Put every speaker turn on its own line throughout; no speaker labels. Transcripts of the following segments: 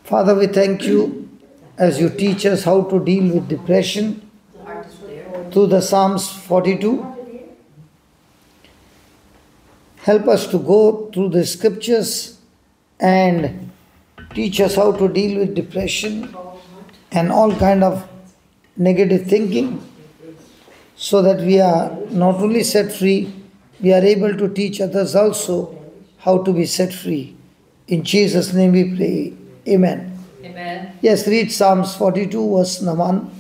Father, we thank you as you teach us how to deal with depression through the Psalms 42. Help us to go through the scriptures and teach us how to deal with depression and all kind of negative thinking, so that we are not only set free, we are able to teach others also how to be set free. In Jesus' name we pray. Amen.
Amen.
Yes, read Psalms 42 verse 1.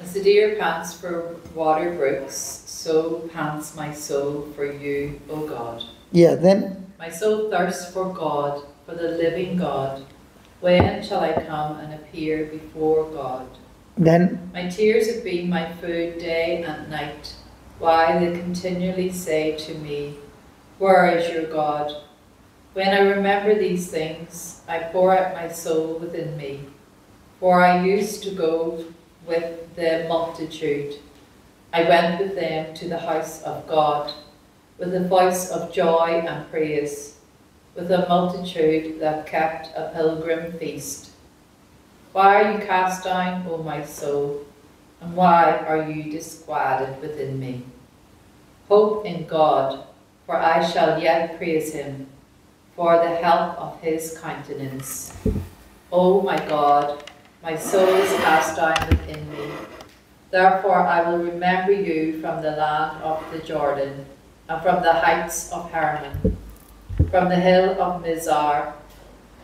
As the deer pants for water brooks, so pants my soul for you, O God.
Yeah, then
My soul thirsts for God, for the living God. When shall I come and appear before God?
Then
My tears have been my food day and night, while they continually say to me, where is your God? When I remember these things, I pour out my soul within me. For I used to go with the multitude. I went with them to the house of God, with a voice of joy and praise, with a multitude that kept a pilgrim feast. Why are you cast down, O my soul, and why are you disquieted within me? Hope in God, for I shall yet praise him, for the help of his countenance. O my God, my soul is cast down within me. Therefore I will remember you from the land of the Jordan, and from the heights of Hermon. From the hill of Mizar,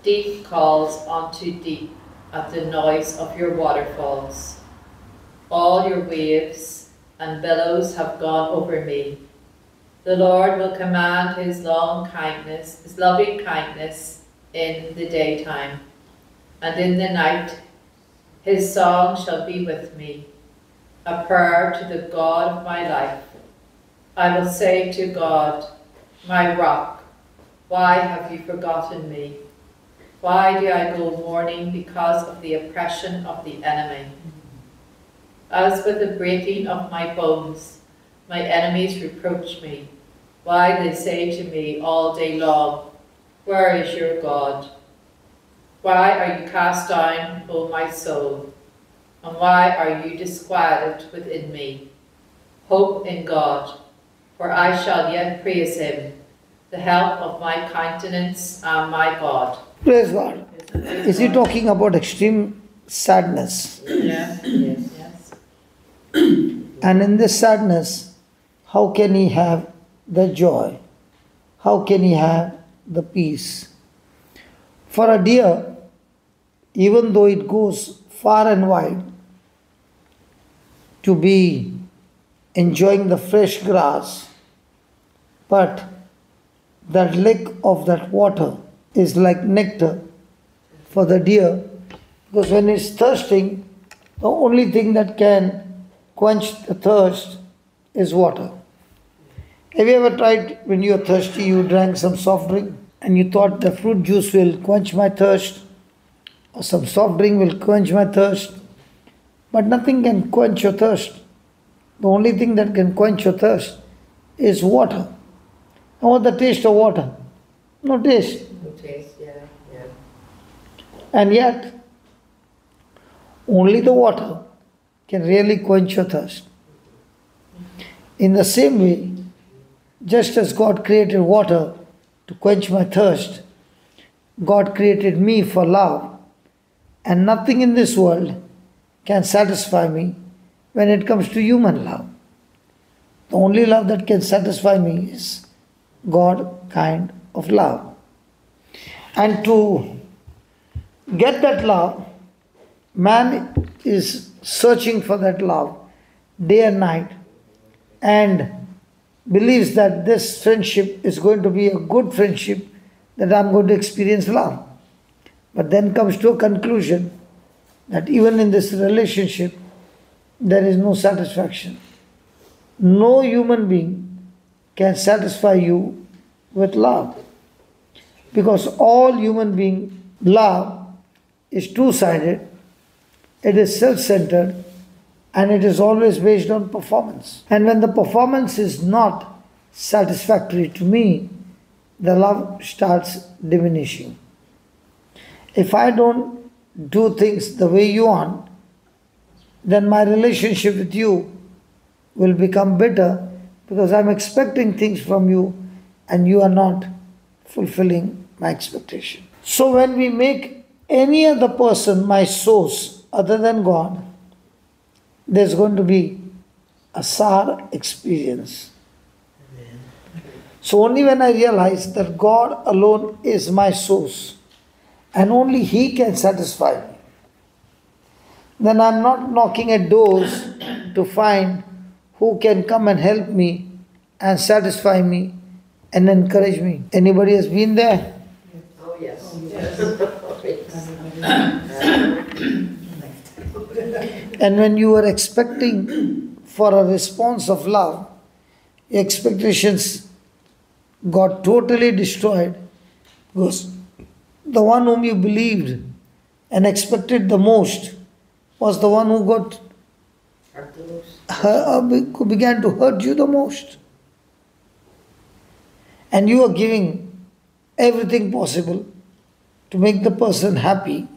deep calls unto deep at the noise of your waterfalls. All your waves and billows have gone over me. The Lord will command his loving kindness in the daytime, and in the night his song shall be with me, a prayer to the God of my life. I will say to God, my rock, why have you forgotten me? Why do I go mourning because of the oppression of the enemy? As with the breaking of my bones, my enemies reproach me. Why they say to me all day long, where is your God? Why are you cast down, O my soul? And why are you disquieted within me? Hope in God, for I shall yet praise him, the help of my countenance and my God.
praise God. Is he talking about extreme sadness?
Yeah. Yes.
And in this sadness, how can he have the joy? How can he have the peace? For a deer, even though it goes far and wide to be enjoying the fresh grass, but that lick of that water is like nectar for the deer, because when it's thirsting, the only thing that can quench the thirst is water. Have you ever tried, when you are thirsty, you drank some soft drink and you thought the fruit juice will quench my thirst, or some soft drink will quench my thirst, but nothing can quench your thirst. The only thing that can quench your thirst is water. And what's the taste of water? No taste.
No taste, yeah.
And yet, only the water can really quench your thirst. In the same way, just as God created water to quench my thirst, God created me for love, and nothing in this world can satisfy me when it comes to human love. The only love that can satisfy me is God kind of love. And to get that love, man is searching for that love day and night, and believes that this friendship is going to be a good friendship, that I'm going to experience love. But then comes to a conclusion that even in this relationship, there is no satisfaction. No human being can satisfy you with love, because all human being love is two-sided, it is self-centered, and it is always based on performance. And when the performance is not satisfactory to me, the love starts diminishing. If I don't do things the way you want, then my relationship with you will become better because I'm expecting things from you and you are not fulfilling my expectation. So when we make any other person my source other than God, there's going to be a sour experience. So only when I realize that God alone is my source and only He can satisfy me, then I'm not knocking at doors to find who can come and help me and satisfy me and encourage me. Anybody has been there?
Oh, yes.
And when you were expecting for a response of love, your expectations got totally destroyed because the one whom you believed and expected the most was the one who who began to hurt you the most. And you are giving everything possible to make the person happy,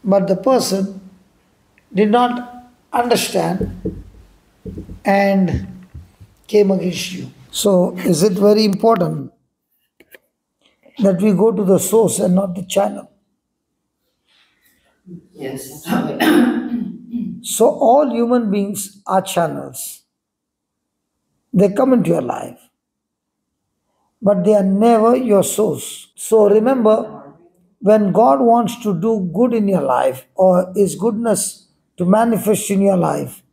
but the person did not understand and came against you. So, is it very important that we go to the source and not the channel?
Yes.
So, all human beings are channels. They come into your life, but they are never your source. So, remember, when God wants to do good in your life or His goodness to manifest in your life,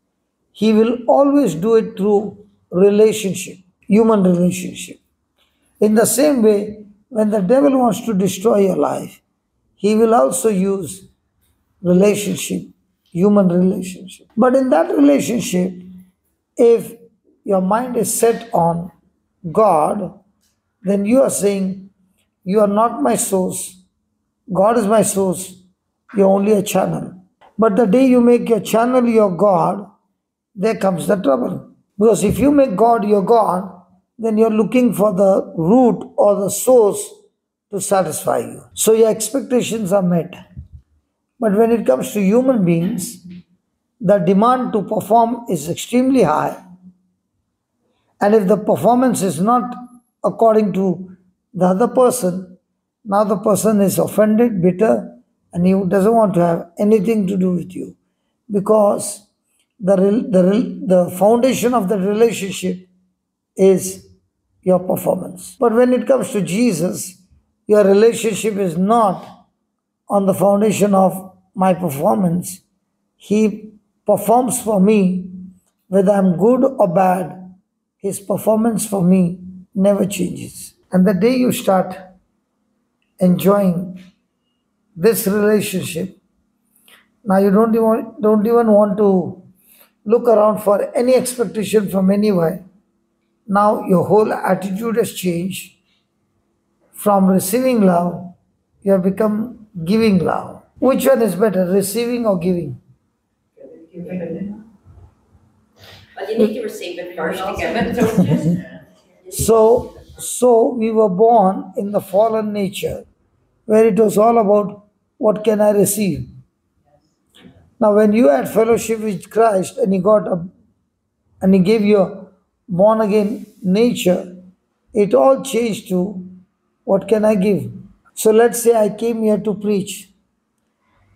He will always do it through relationship, human relationship. In the same way, when the devil wants to destroy your life, he will also use relationship, human relationship. But in that relationship, if your mind is set on God, then you are saying, you are not my source, God is my source, you're only a channel. But the day you make your channel your God, there comes the trouble. Because if you make God your God, then you're looking for the root or the source to satisfy you. So your expectations are met. But when it comes to human beings, the demand to perform is extremely high. And if the performance is not according to the other person, now the person is offended, bitter, and he doesn't want to have anything to do with you because the foundation of the relationship is your performance. But when it comes to Jesus, your relationship is not on the foundation of my performance. He performs for me, whether I'm good or bad. His performance for me never changes. And the day you start enjoying this relationship, now you don't even want to look around for any expectation from anywhere. Now your whole attitude has changed. From receiving love, you have become giving love. Which one is better, receiving or giving?
But you need to receive it first to give it, don't you?
So we were born in the fallen nature where it was all about what can I receive. Now when you had fellowship with Christ and he gave you a born again nature, it all changed to what can I give. So let's say I came here to preach.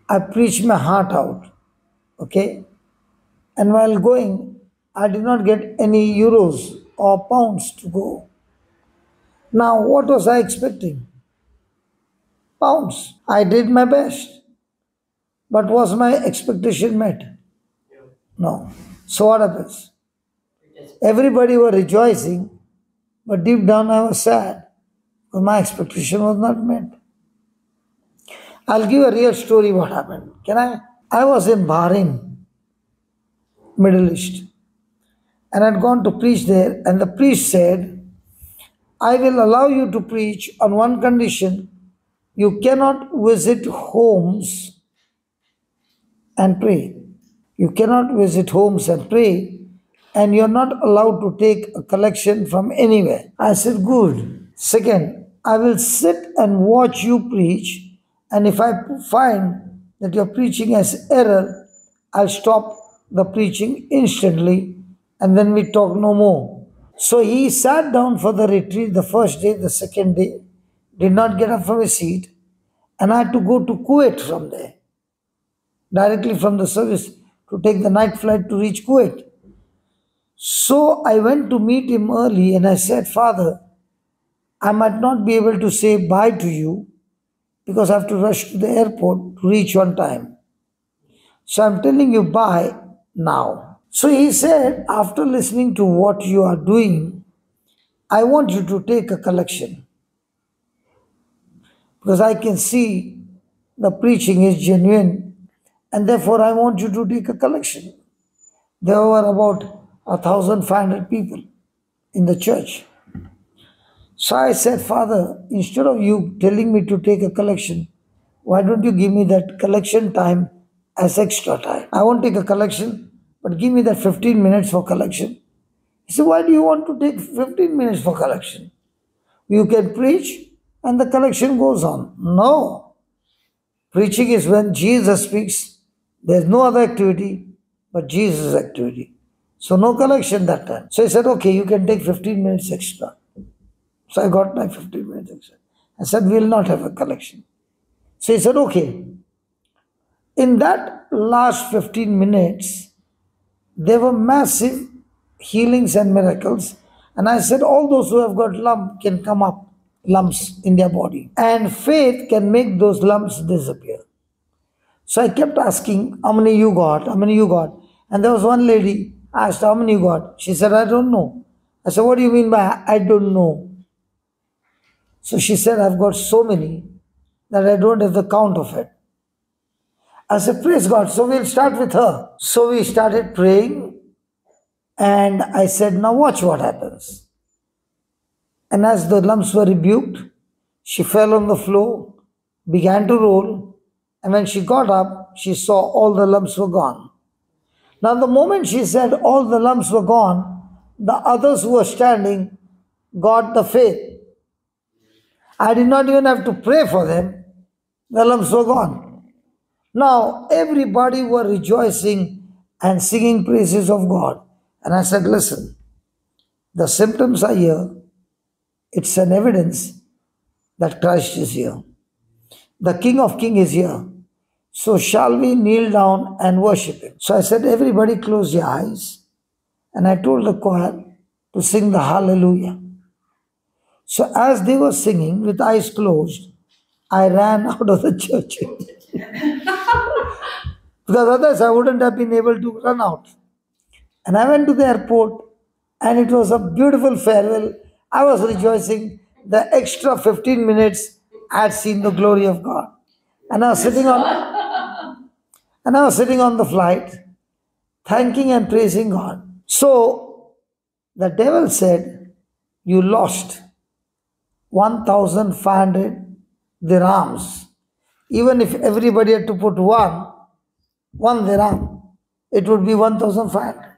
I preached my heart out. Okay? And while going, I did not get any euros or pounds to go. Now, what was I expecting? Pounds. I did my best. But was my expectation met? No. So what happens? Everybody were rejoicing, but deep down I was sad because my expectation was not met. I'll give a real story what happened. Can I? I was in Bahrain, Middle East, and I'd gone to preach there, and the priest said, I will allow you to preach on one condition. You cannot visit homes and pray. You cannot visit homes and pray, and you're not allowed to take a collection from anywhere. I said, good. Second, I will sit and watch you preach, And if I find that you're preaching as error, I'll stop the preaching instantly and then we talk no more. So he sat down for the retreat the first day, the second day, did not get up from his seat, and I had to go to Kuwait from there, directly from the service, to take the night flight to reach Kuwait. So I went to meet him early and I said, Father, I might not be able to say bye to you because I have to rush to the airport to reach on time. So I'm telling you bye now. So he said, after listening to what you are doing, I want you to take a collection because I can see the preaching is genuine and therefore I want you to take a collection. There were about 1,500 people in the church. So I said, Father, instead of you telling me to take a collection, why don't you give me that collection time as extra time? I won't take a collection, but give me that 15 minutes for collection. He said, why do you want to take 15 minutes for collection? You can preach and the collection goes on. No. Preaching is when Jesus speaks. There's no other activity but Jesus' activity. So no collection that time. So he said, okay, you can take 15 minutes extra. So I got my 15 minutes extra. I said, we'll not have a collection. So he said, okay. In that last 15 minutes, there were massive healings and miracles. And I said, all those who have got lump can come up, lumps in their body. And faith can make those lumps disappear. So I kept asking, how many you got? How many you got? And there was one lady, I asked, how many you got? She said, I don't know. I said, what do you mean by I don't know? So she said, I've got so many that I don't have the count of it. I said, praise God. So we'll start with her. So we started praying and I said, now watch what happens. And as the lumps were rebuked, she fell on the floor, began to roll, and when she got up, she saw all the lumps were gone. Now the moment she said all the lumps were gone, the others who were standing got the faith. I did not even have to pray for them. The lumps were gone. Now everybody were rejoicing and singing praises of God. And I said, listen, the symptoms are here. It's an evidence that Christ is here. The King of Kings is here. So shall we kneel down and worship Him? So I said, everybody close your eyes. And I told the choir to sing the hallelujah. So as they were singing with eyes closed, I ran out of the church. Because otherwise I wouldn't have been able to run out. And I went to the airport and it was a beautiful farewell. I was rejoicing. The extra 15 minutes I had seen the glory of God. And I was sitting on the flight, thanking and praising God. So the devil said, you lost 1,500 dirhams. Even if everybody had to put one dirham, it would be 1,500.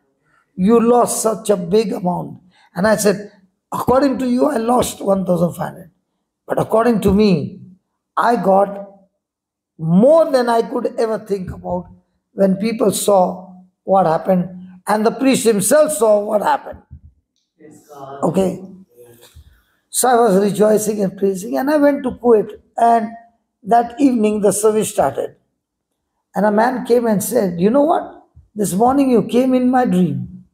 You lost such a big amount. And I said, according to you, I lost 1,500. But according to me, I got more than I could ever think about when people saw what happened and the priest himself saw what happened. Okay. So I was rejoicing and praising and I went to Kuwait and that evening the service started. And a man came and said, you know what? This morning you came in my dream.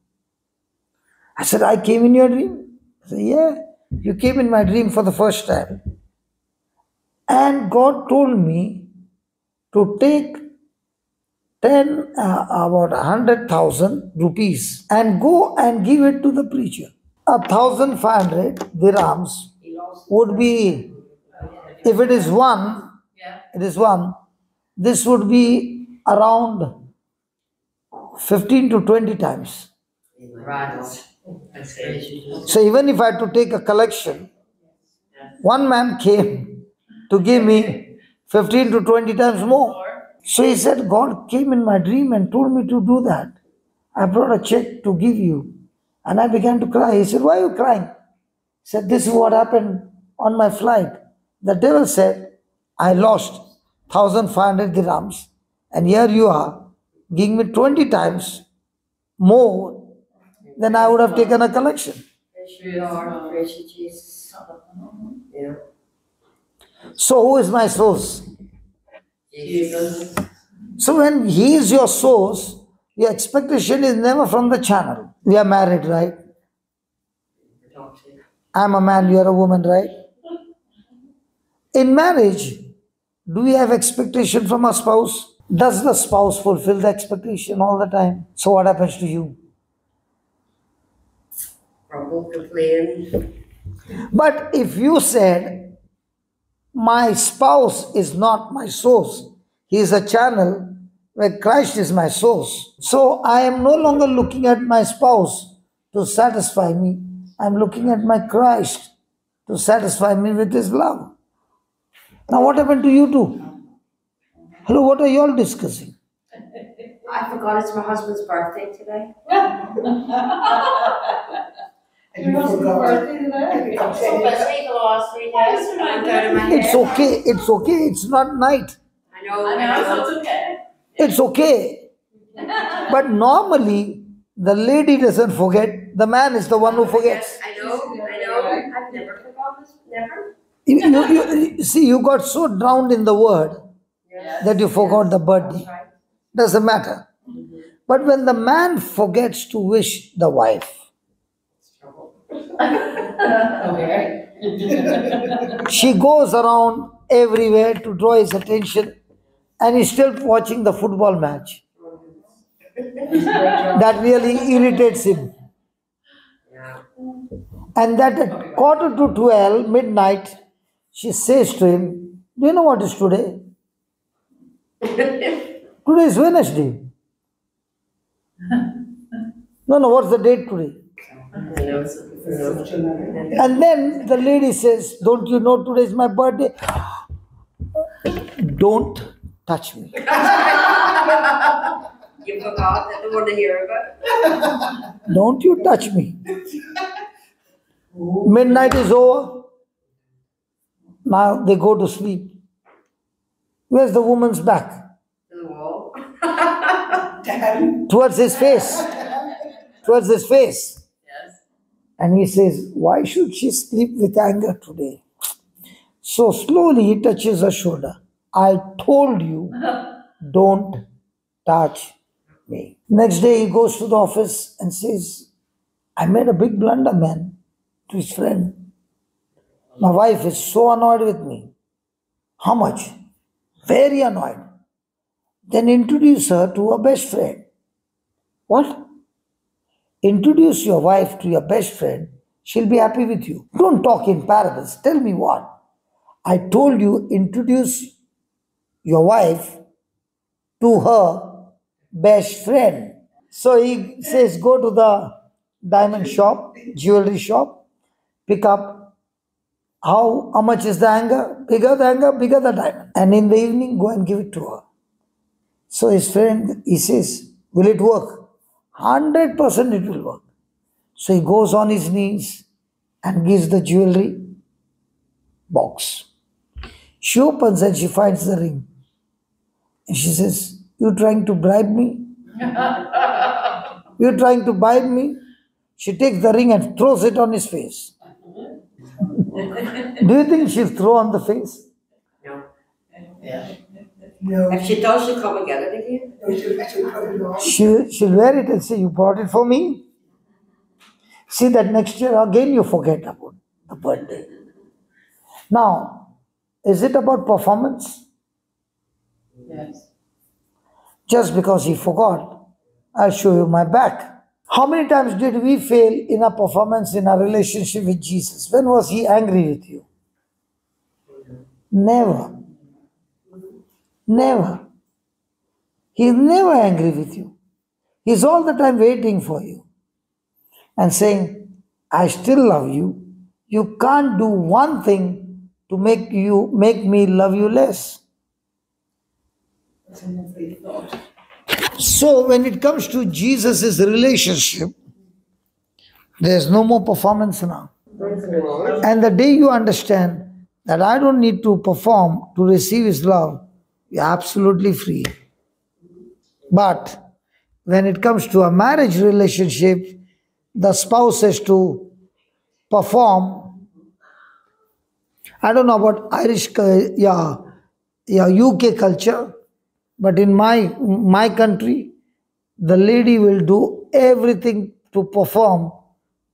I said, I came in your dream? I said, yeah, you came in my dream for the first time. And God told me to take about 100,000 rupees and go and give it to the preacher. 1,500 dirhams would be, if it is one, this would be around 15 to 20 times.
Right.
So even if I had to take a collection, one man came to give me 15 to 20 times more. So he said, God came in my dream and told me to do that. I brought a check to give you. And I began to cry. He said, why are you crying? He said, this is what happened on my flight. The devil said, I lost 1,500 dirhams, and here you are giving me 20 times more than I would have taken a collection.
Praise you, Lord. Praise you, Jesus. Yeah.
So who is my source?
Jesus.
So when he is your source, your expectation is never from the channel. We are married, right? I'm a man, you are a woman, right? In marriage, do we have expectation from our spouse? Does the spouse fulfill the expectation all the time? So what happens to you?
Grumble, complain.
But if you said, my spouse is not my source, he is a channel where Christ is my source. So I am no longer looking at my spouse to satisfy me. I'm looking at my Christ to satisfy me with his love. Now what happened to you two? Hello, what are you all discussing?
I forgot it's my husband's birthday today.
And you forgot.
I'm so busy the last 3 days. It went out of my head.
It's okay, it's not night.
I know, so it's okay.
It's okay. But normally, the lady doesn't forget, the man is the one who forgets.
I know. I've never forgotten this, never.
See, you got so drowned in the word
Yes.
that you forgot the birthday.
That's right.
Doesn't matter. But when the man forgets to wish the wife, she goes around everywhere to draw his attention, and he's still watching the football match. That really irritates him.
Yeah.
And that at 11:45, midnight, she says to him, do you know what is today? Today is Wednesday. No, what's the date today? And then the lady says, don't you know today is my birthday? Don't touch me.
You forgot that the one to hear about.
Don't you touch me. Midnight is over. Now they go to sleep. Where's the woman's back?
To the wall.
Towards his face. Towards his face.
Yes.
And he says, why should she sleep with anger today? So slowly he touches her shoulder. I told you, don't touch me. Next day he goes to the office and says, I made a big blunder, man, to his friend. My wife is so annoyed with me. How much? Very annoyed. Then introduce her to her best friend. What? Introduce your wife to your best friend. She'll be happy with you. Don't talk in parables. Tell me what. I told you, introduce your wife to her best friend. So he says, go to the diamond shop, jewelry shop, pick up how much is the hanger, bigger the diamond. And in the evening, go and give it to her. So his friend, he says, will it work? 100% it will work. So he goes on his knees and gives the jewelry box. She opens and she finds the ring. And she says, you trying to bribe me? You trying to bribe me? She takes the ring and throws it on his face. Do you think she'll throw on the face?
No.
No.
If she does, she'll come and get it again.
She'll wear it and say, you brought it for me? See that next year again you forget about the birthday. Now, is it about performance?
Yes.
Just because he forgot, I'll show you my back. How many times did we fail in our performance in our relationship with Jesus? When was he angry with you? Never. Never. He's never angry with you. He's all the time waiting for you and saying, I still love you. You can't do one thing to make me love you less. So when it comes to Jesus' relationship, there's no more performance now. And the day you understand that I don't need to perform to receive his love, You're absolutely free. But when it comes to a marriage relationship, the spouse has to perform. I don't know about UK culture, but in my country, the lady will do everything to perform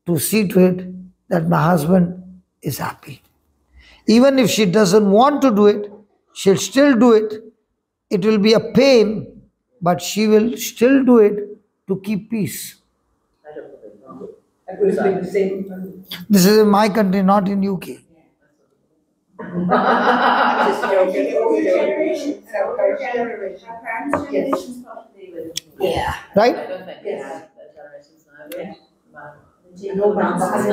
to see to it that my husband is happy. Even if she doesn't want to do it, she'll still do it. It will be a pain, but she will still do it to keep peace.
I would have been the same.
This is in my country, not in UK.
Just joking.
Our parents' generation's probably with it.
Yeah.
Right?
I don't think
Yes.
the generations now.
No nonsense.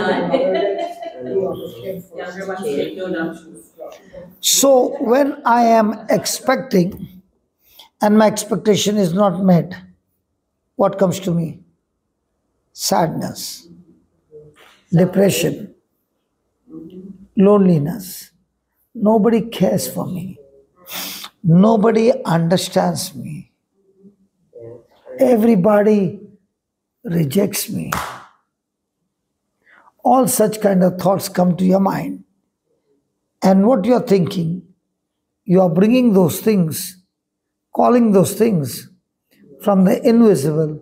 Younger ones take no nonsense.
So when I am expecting and my expectation is not met, what comes to me? Sadness, depression, loneliness. Nobody cares for me. Nobody understands me. Everybody rejects me. All such kind of thoughts come to your mind. And what you are thinking, you are bringing those things, calling those things from the invisible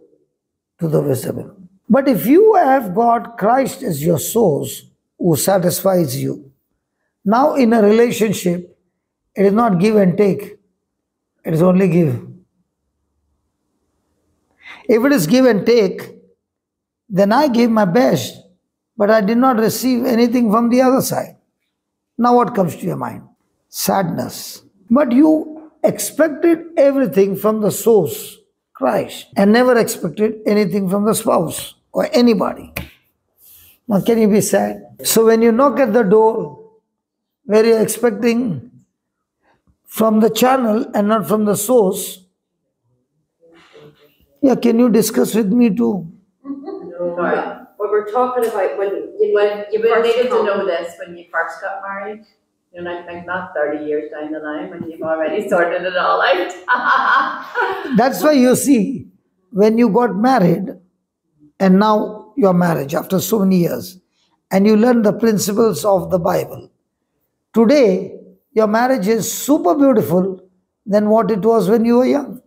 to the visible. But if you have got Christ as your source who satisfies you, now in a relationship, it is not give and take, it is only give. If it is give and take, then I gave my best, but I did not receive anything from the other side. Now what comes to your mind? Sadness. But you expected everything from the source, Christ, and never expected anything from the spouse or anybody. Now can you be sad? So when you knock at the door where you're expecting from the channel and not from the source, yeah, can you discuss with me too?
No. What we're talking about when you
Well,
first
needed to
come-
know this when you first got married. You know, like not 30 years down the line when you've already sorted it all out.
That's why you see, when you got married, and now your marriage after so many years, and you learn the principles of the Bible. Today, your marriage is super beautiful than what it was when you were young.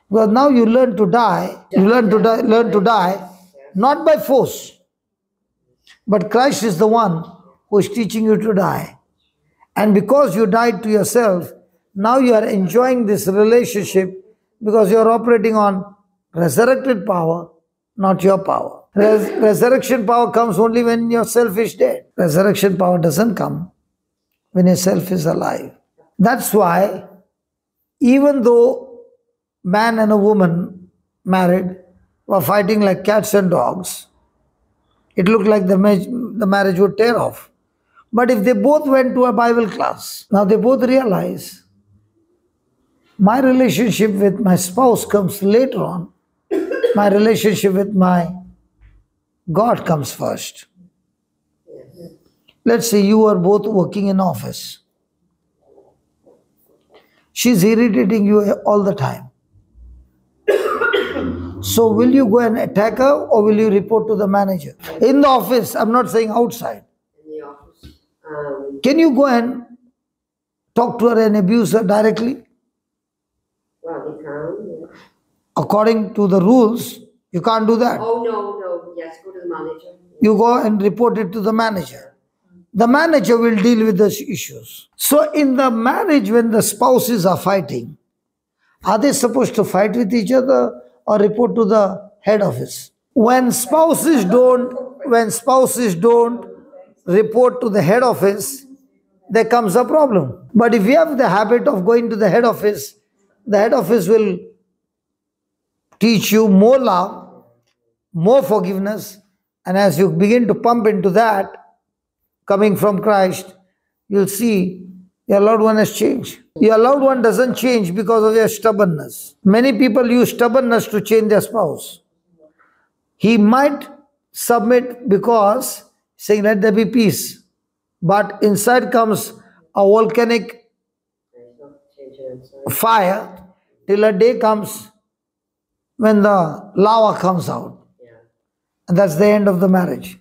Because now you learn to die, learn to die, not by force, but Christ is the one who is teaching you to die. And because you died to yourself, now you are enjoying this relationship because you are operating on resurrected power, not your power. Resurrection power comes only when yourself is dead. Resurrection power doesn't come when yourself is alive. That's why even though man and a woman married were fighting like cats and dogs, it looked like the marriage would tear off. But if they both went to a Bible class, now they both realize my relationship with my spouse comes later on. My relationship with my God comes first. Let's say you are both working in office. She's irritating you all the time. So will you go and attack her or will you report to the manager? In the office, I'm not saying outside.
in the office.
Can you go and talk to her and abuse her directly?
Well, you can. Yeah.
According to the rules, you can't do that.
Oh no. Yes, go to the manager.
You go and report it to the manager. The manager will deal with the issues. So in the marriage, when the spouses are fighting, are they supposed to fight with each other or report to the head office? When spouses don't report to the head office, there comes a problem. But if you have the habit of going to the head office will teach you more love, more forgiveness, and as you begin to pump into that, coming from Christ, you'll see your loved one has changed. Your loved one doesn't change because of your stubbornness. Many people use stubbornness to change their spouse. He might submit because saying let there be peace, but inside comes a volcanic fire till a day comes when the lava comes out. And that's the end of the marriage.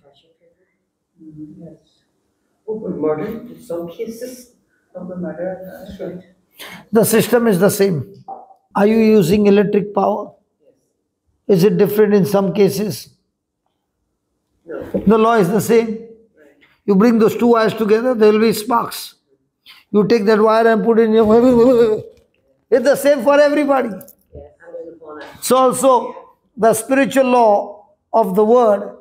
Open murder in some cases.
Open murder, that's right.
The system is the same. Are you using electric power? Is it different in some cases?
No.
The law is the same. You bring those two wires together, there will be sparks. You take that wire and put it in your... It's the same for everybody. So also, the spiritual law of the word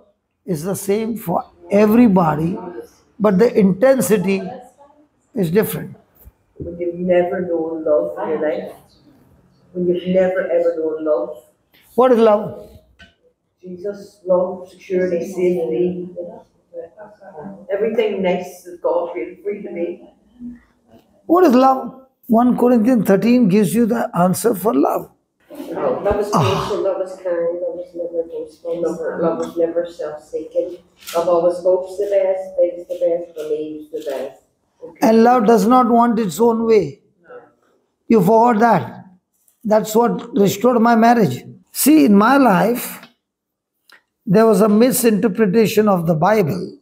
is the same for everybody, but the intensity is different.
When you've never known love in your life, when you've never ever known love,
What is love?
Jesus, love, security, safety, everything nice that God created for you to be.
What is love? 1 Corinthians 13 gives you the answer for love.
Love is patient, love is kind, love is never boastful, love is never self-seeking, love always hopes the best, thinks the best, believes the best. Okay.
And love does not want its own way. You forgot that. That's what restored my marriage. See, in my life, there was a misinterpretation of the Bible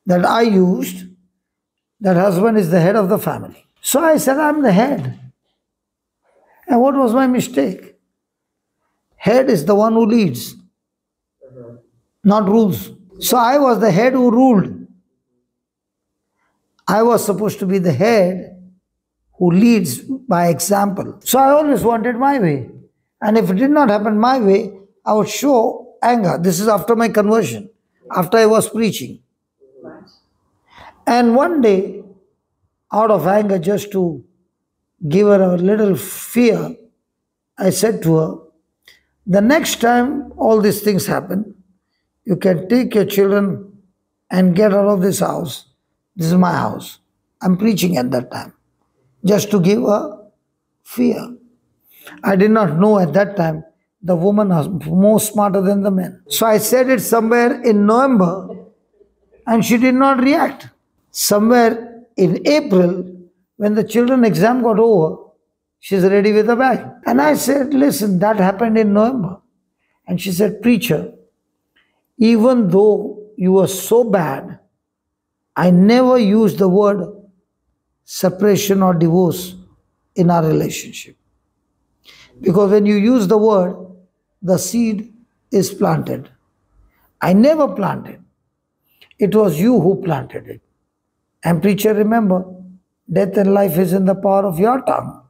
that I used, that husband is the head of the family. So I said, I'm the head. And what was my mistake? Head is the one who leads, not rules. So I was the head who ruled. I was supposed to be the head who leads by example. So I always wanted my way. And if it did not happen my way, I would show anger. This is after my conversion, after I was preaching. And one day, out of anger, just to give her a little fear, I said to her, the next time all these things happen, you can take your children and get out of this house. This is my house. I'm preaching at that time, just to give her fear. I did not know at that time the woman was more smarter than the men. So I said it somewhere in November, and she did not react. Somewhere in April, when the children exam got over, she's ready with a bag. And I said, listen, that happened in November. And she said, preacher, even though you were so bad, I never used the word separation or divorce in our relationship. Because when you use the word, the seed is planted. I never planted. It was you who planted it. And preacher, remember, death and life is in the power of your tongue.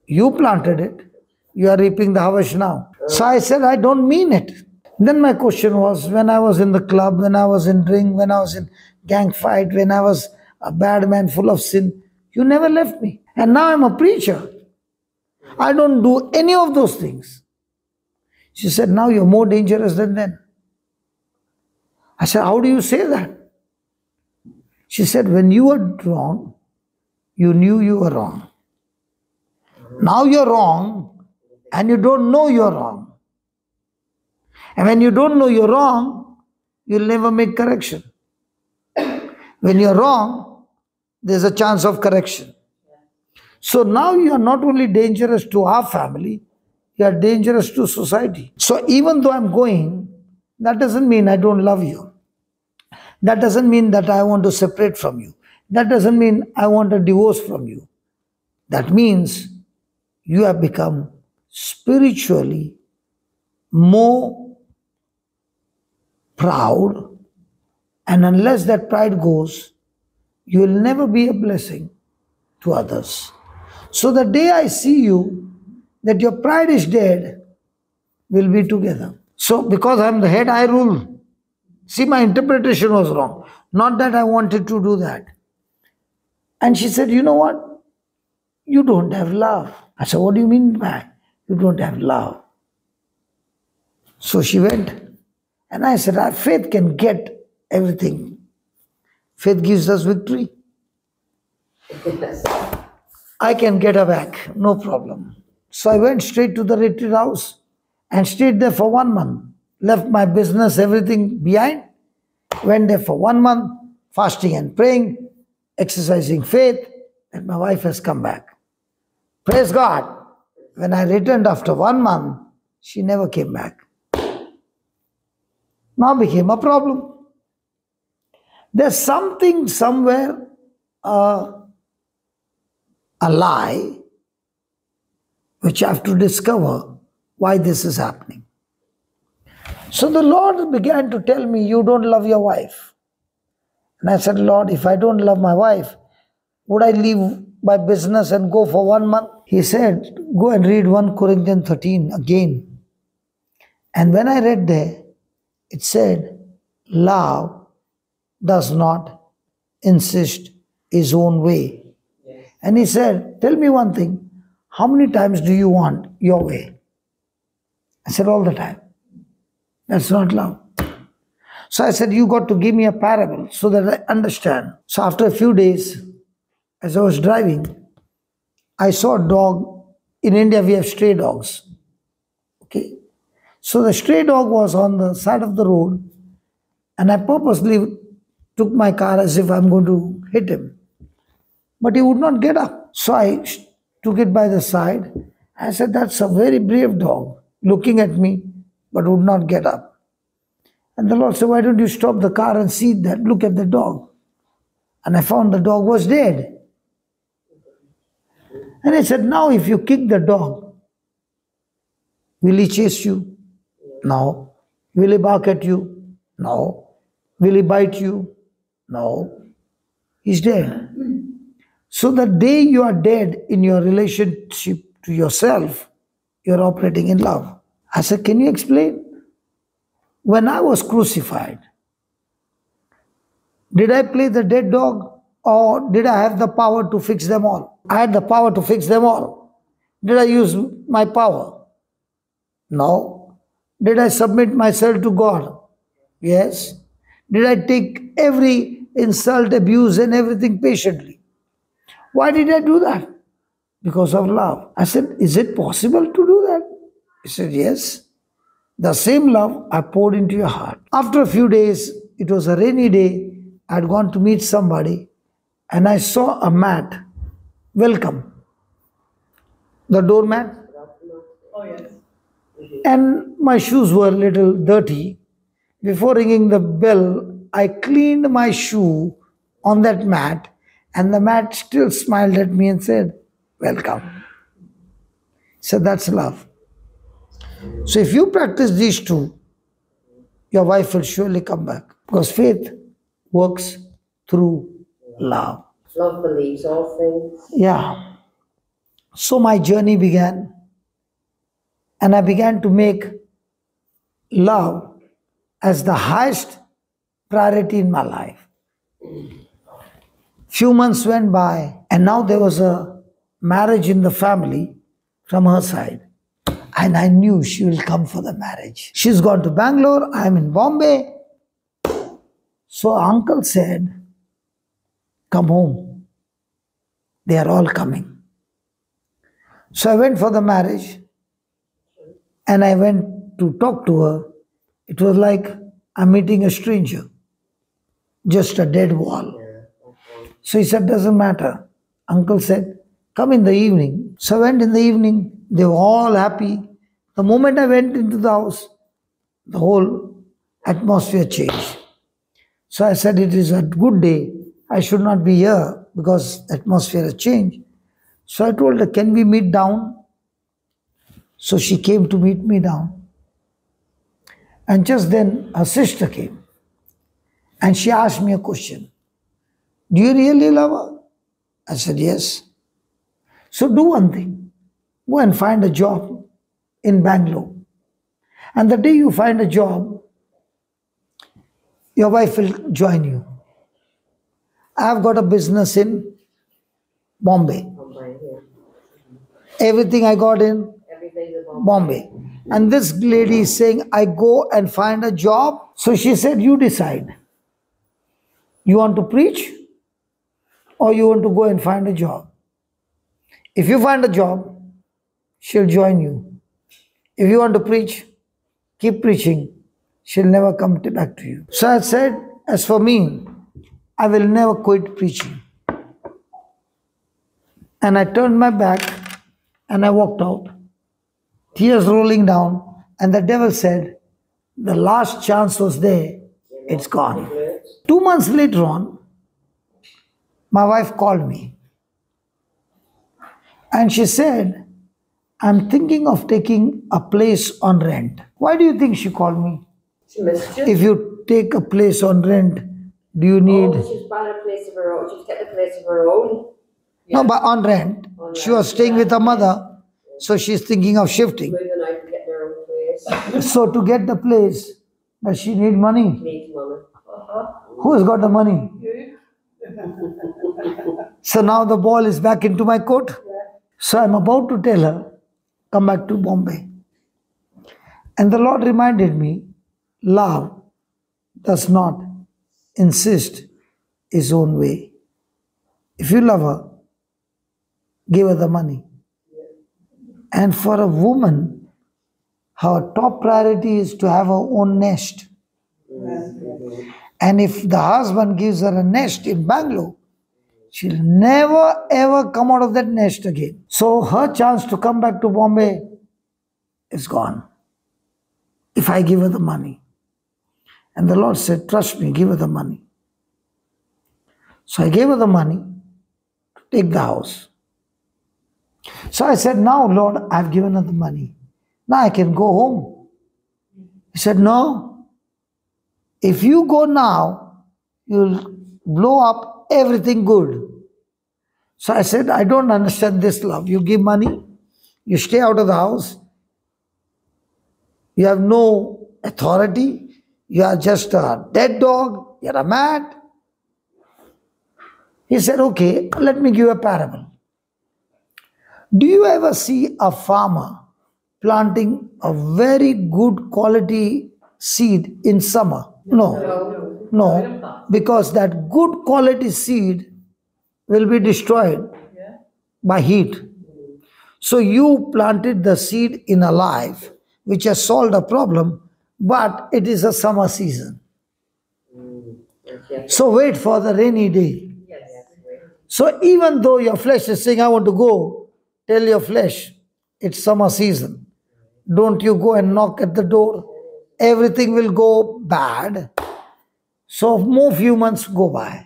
You planted it. You are reaping the harvest now. So I said, I don't mean it. Then my question was, when I was in the club, when I was in drink, when I was in gang fight, when I was a bad man full of sin, you never left me. And now I'm a preacher. I don't do any of those things. She said, now you're more dangerous than then. I said, how do you say that? She said, when you were wrong, you knew you were wrong. Now you're wrong and you don't know you're wrong. And when you don't know you're wrong, you'll never make correction. When you're wrong, there's a chance of correction. So now you are not only dangerous to our family, you are dangerous to society. So even though I'm going, that doesn't mean I don't love you. That doesn't mean that I want to separate from you. That doesn't mean I want a divorce from you. That means you have become spiritually more proud, and unless that pride goes, you will never be a blessing to others. So the day I see you, that your pride is dead, we'll be together. So because I'm the head, I rule. See, my interpretation was wrong. Not that I wanted to do that. And she said, you know what? You don't have love. I said, what do you mean by you don't have love? So she went. And I said, faith can get everything. Faith gives us victory. I can get her back, no problem. So I went straight to the retreat house and stayed there for 1 month. Left my business, everything behind. Went there for 1 month, fasting and praying, exercising faith, that my wife has come back. Praise God. When I returned after 1 month, she never came back. Now became a problem. There's something somewhere, a lie, which I have to discover why this is happening. So the Lord began to tell me, you don't love your wife. And I said, Lord, if I don't love my wife, would I leave my business and go for 1 month? He said, go and read 1 Corinthians 13 again. And when I read there, it said, love does not insist his own way. Yes. And he said, tell me one thing, how many times do you want your way? I said, all the time. That's not love. So I said, you got to give me a parable so that I understand. So after a few days, as I was driving, I saw a dog. In India, we have stray dogs. Okay. So the stray dog was on the side of the road, and I purposely took my car as if I'm going to hit him. But he would not get up. So I took it by the side. I said, that's a very brave dog, looking at me, but would not get up. And the Lord said, why don't you stop the car and see that? Look at the dog. And I found the dog was dead. And I said, now if you kick the dog, will he chase you? No. Will he bark at you? No. Will he bite you? No. He's dead. So the day you are dead in your relationship to yourself, you're operating in love. I said, can you explain? When I was crucified, did I play the dead dog, or did I have the power to fix them all? I had the power to fix them all. Did I use my power? No. Did I submit myself to God? Yes. Did I take every insult, abuse, and everything patiently? Why did I do that? Because of love. I said, is it possible to do that? He said, yes. The same love I poured into your heart. After a few days, it was a rainy day, I had gone to meet somebody, and I saw a mat. Welcome. The doormat.
Oh, yes.
And my shoes were a little dirty. Before ringing the bell, I cleaned my shoe on that mat, and the mat still smiled at me and said, welcome. So that's love. So if you practice these two, your wife will surely come back. Because faith works through love.
Love believes all things.
Yeah. So my journey began, and I began to make love as the highest priority in my life. Few months went by, and now there was a marriage in the family from her side. And I knew she will come for the marriage. She's gone to Bangalore, I'm in Bombay. So uncle said, come home. They are all coming. So I went for the marriage, and I went to talk to her. It was like I'm meeting a stranger, just a dead wall. So he said, doesn't matter. Uncle said, come in the evening. So I went in the evening. They were all happy. The moment I went into the house, the whole atmosphere changed. So I said, it is a good day. I should not be here because the atmosphere has changed. So I told her, can we meet down? So she came to meet me down. And just then her sister came. And she asked me a question. Do you really love her? I said, yes. So do one thing. Go and find a job in Bangalore. And the day you find a job, your wife will join you. I've got a business in Bombay. Everything I got in Bombay. And this lady is saying, I go and find a job. So she said, you decide. You want to preach or you want to go and find a job? If you find a job, she'll join you. If you want to preach, keep preaching. She'll never come back to you. So I said, as for me, I will never quit preaching. And I turned my back and I walked out, tears rolling down. And the devil said, the last chance was there, it's gone. 2 months later on, my wife called me and she said, I'm thinking of taking a place on rent. Why do you think she called me? If you take a place on rent, do you need...
Oh, she's bought a place of her own. She's getting a place of her own.
No, but on rent. She was staying with her mother, so she's thinking of shifting.
Moving out and getting her own place.
So to get the place, does she need money?
Needs money.
Who has got the money? So now the ball is back into my court. So I'm about to tell her, come back to Bombay. And the Lord reminded me, love does not insist his own way. If you love her, give her the money. And for a woman, her top priority is to have her own nest. And if the husband gives her a nest in Bangalore, she'll never ever come out of that nest again. So her chance to come back to Bombay is gone if I give her the money. And the Lord said, trust me, give her the money. So I gave her the money to take the house. So I said, now Lord, I've given her the money. Now I can go home. He said, no. If you go now, you'll blow up everything good. So I said, I don't understand this love. You give money, you stay out of the house, you have no authority, you are just a dead dog, you're a mad. He said, okay, let me give you a parable. Do you ever see a farmer planting a very good quality seed in summer? No, because that good quality seed will be destroyed by heat. So you planted the seed in a life which has solved a problem, but it is a summer season. So wait for the rainy day. So even though your flesh is saying, I want to go, tell your flesh, it's summer season. Don't you go and knock at the door. Everything will go bad. So more few months go by.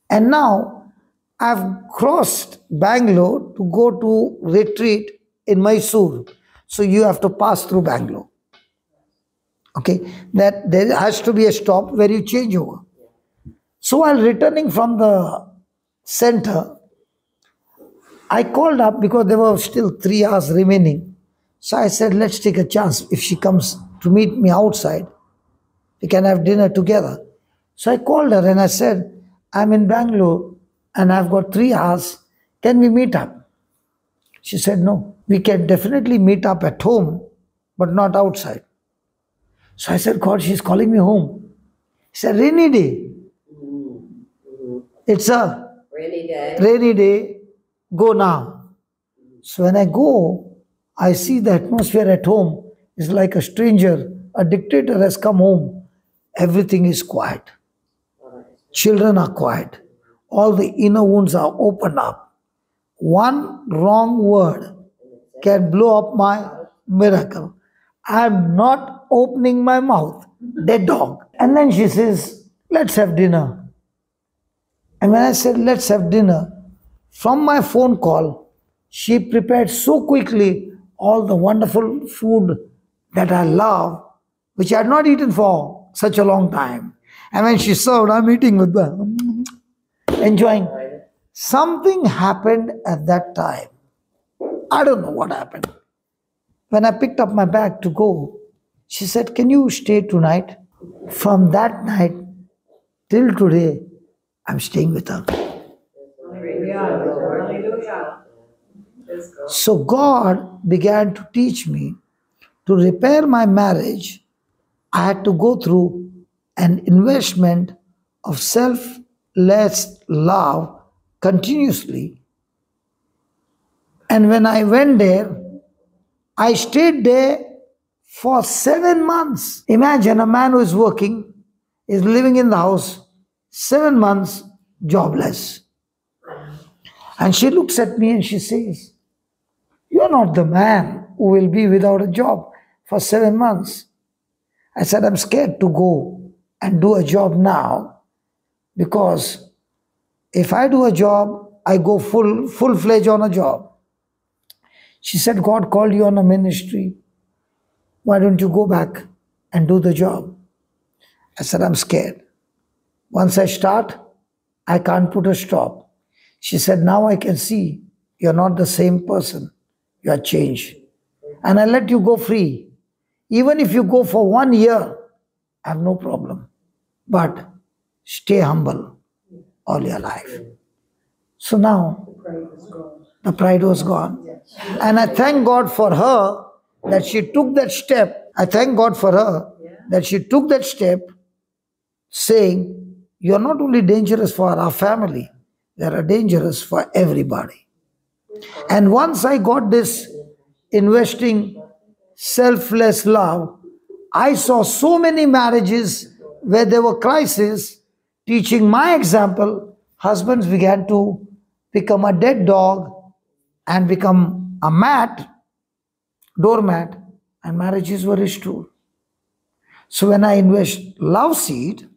And now I've crossed Bangalore to go to retreat in Mysore. So you have to pass through Bangalore. Okay, that there has to be a stop where you change over. So while returning from the center, I called up because there were still 3 hours remaining. So I said, let's take a chance. If she comes to meet me outside, we can have dinner together. So I called her and I said, I'm in Bangalore and I've got 3 hours. Can we meet up? She said, no, we can definitely meet up at home, but not outside. So I said, God, she's calling me home. He said, rainy day. It's a rainy day. Go now. So when I go, I see the atmosphere at home is like a stranger. A dictator has come home. Everything is quiet. Children are quiet. All the inner wounds are opened up. One wrong word can blow up my miracle. I'm not opening my mouth. Dead dog. And then she says, let's have dinner. And when I said, let's have dinner, from my phone call, she prepared so quickly all the wonderful food that I love, which I had not eaten for such a long time. And when she served, I'm eating with them, enjoying. Something happened at that time. I don't know what happened. When I picked up my bag to go, she said, can you stay tonight? From that night till today, I'm staying with her. So God began to teach me to repair my marriage. I had to go through an investment of selfless love continuously. And when I went there, I stayed there for 7 months. Imagine a man who is working, is living in the house, 7 months jobless. And she looks at me and she says, "You're not the man who will be without a job for 7 months." I said, "I'm scared to go and do a job now, because if I do a job, I go full-fledged on a job." She said, "God called you on a ministry. Why don't you go back and do the job?" I said, "I'm scared. Once I start, I can't put a stop." She said, "Now I can see you're not the same person. You are changed. And I let you go free. Even if you go for 1 year, I have no problem. But stay humble all your life." So now the pride was gone. And I thank God for her that she took that step. I thank God for her that she took that step, saying, "You're not only dangerous for our family, they are dangerous for everybody." And once I got this investing selfless love, I saw so many marriages where there were crises. Teaching my example, husbands began to become a dead dog and become a doormat, and marriages were restored. So when I invest love seed,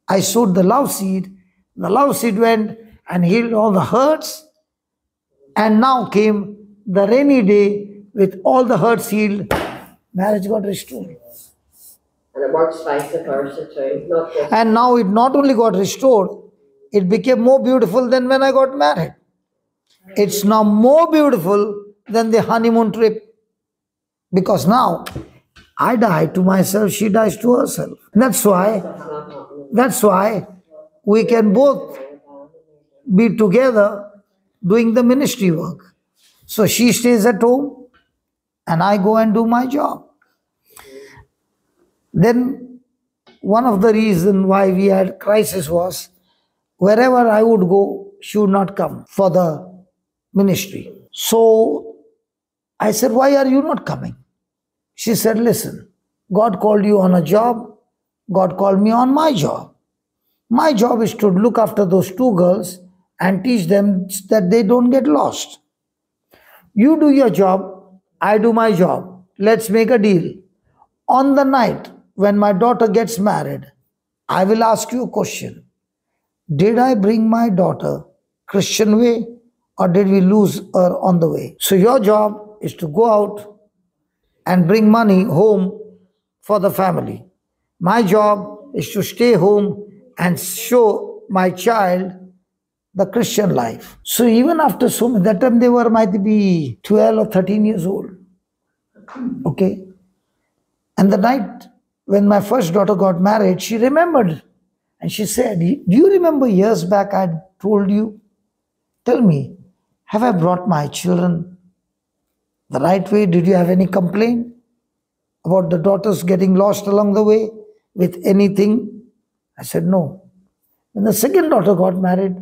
I sowed the love seed went and healed all the hurts, and now came the rainy day with all the hurts healed, marriage got restored.
And it works vice versa too. Not just
And now it not only got restored, it became more beautiful than when I got married. It's now more beautiful than the honeymoon trip, because now I die to myself, she dies to herself. That's why we can both be together doing the ministry work. So she stays at home and I go and do my job. Then one of the reasons why we had crisis was, wherever I would go, she would not come for the ministry. So I said, "Why are you not coming?" She said, "Listen, God called you on a job. God called me on my job. My job is to look after those 2 girls and teach them that they don't get lost. You do your job, I do my job. Let's make a deal. On the night when my daughter gets married, I will ask you a question. Did I bring my daughter Christian way, or did we lose her on the way? So your job is to go out and bring money home for the family. My job is to stay home and show my child the Christian life." So even after that time they were might be 12 or 13 years old. Okay. And the night when my first daughter got married, she remembered. And she said, "Do you remember years back I told you? Tell me, have I brought my children the right way? Did you have any complaint about the daughters getting lost along the way with anything?" I said, "No." When the second daughter got married,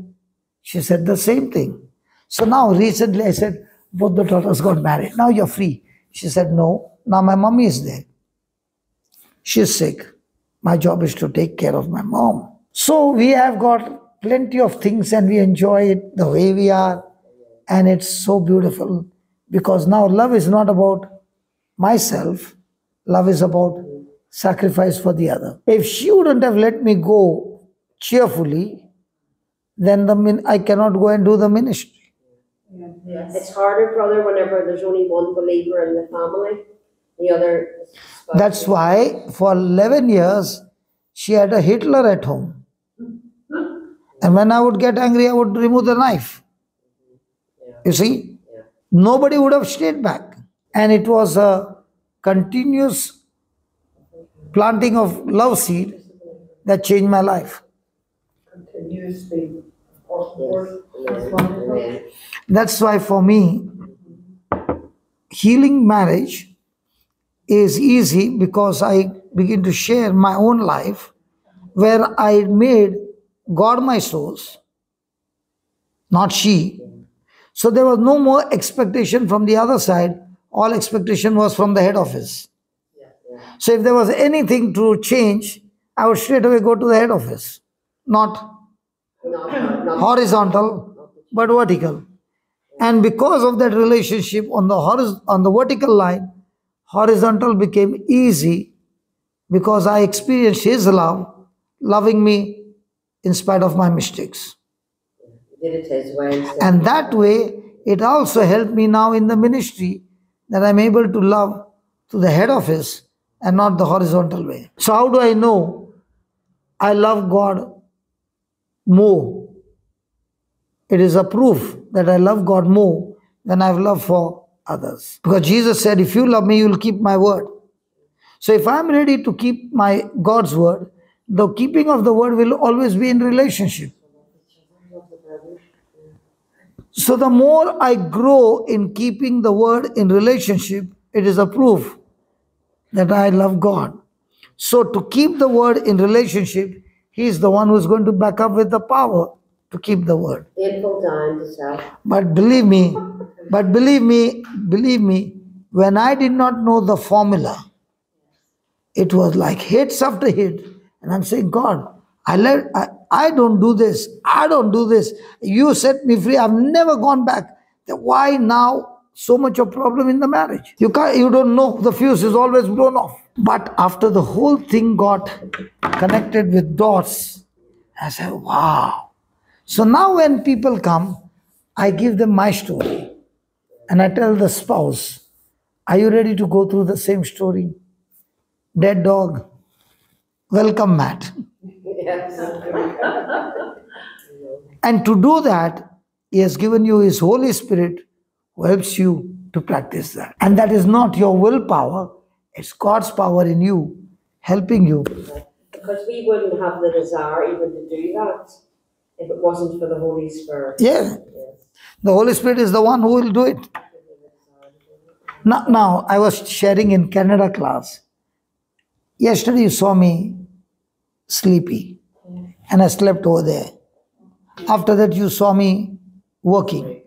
she said the same thing. So now recently I said, "Both the daughters got married. Now you're free." She said, "No, now my mommy is there. She's sick. My job is to take care of my mom." So we have got plenty of things and we enjoy it the way we are. And it's so beautiful, because now love is not about myself. Love is about sacrifice for the other. If she wouldn't have let me go cheerfully, then I cannot go and do the ministry.
Yes. It's harder, brother, whenever there's only one believer in the family. The other.
That's why for 11 years she had a Hitler at home. And when I would get angry, I would remove the knife. You see? Nobody would have stayed back. And it was a continuous planting of love seed that changed my life.
Continuously.
That's why for me, healing marriage is easy, because I begin to share my own life where I made God my source, not she. So there was no more expectation from the other side. All expectation was from the head office. So if there was anything to change, I would straight away go to the head office, not horizontal, but vertical. And because of that relationship on the vertical line, horizontal became easy because I experienced His love, loving me in spite of my mistakes.
Did it His way.
And that way, it also helped me now in the ministry that I'm able to love to the head office and not the horizontal way. So how do I know I love God more? It is a proof that I love God more than I have love for others. Because Jesus said, if you love me, you will keep my word. So if I'm ready to keep my God's word, the keeping of the word will always be in relationship. So the more I grow in keeping the word in relationship, it is a proof that I love God. So to keep the word in relationship, He is the one who is going to back up with the power to keep the word. But believe me, when I did not know the formula, it was like hits after hit. And I'm saying, God, I don't do this. I don't do this. You set me free. I've never gone back. Why now so much of problem in the marriage? You don't know. The fuse is always blown off. But after the whole thing got connected with dots, I said, wow. So now when people come, I give them my story. And I tell the spouse, are you ready to go through the same story? Dead dog, welcome Matt. And to do that, He has given you His Holy Spirit who helps you to practice that. And that is not your willpower, it's God's power in you, helping you.
Because we wouldn't have the desire even to do that if it wasn't for the Holy Spirit.
Yeah. Yes. The Holy Spirit is the one who will do it. Now I was sharing in Canada class. Yesterday you saw me sleepy and I slept over there. After that you saw me working.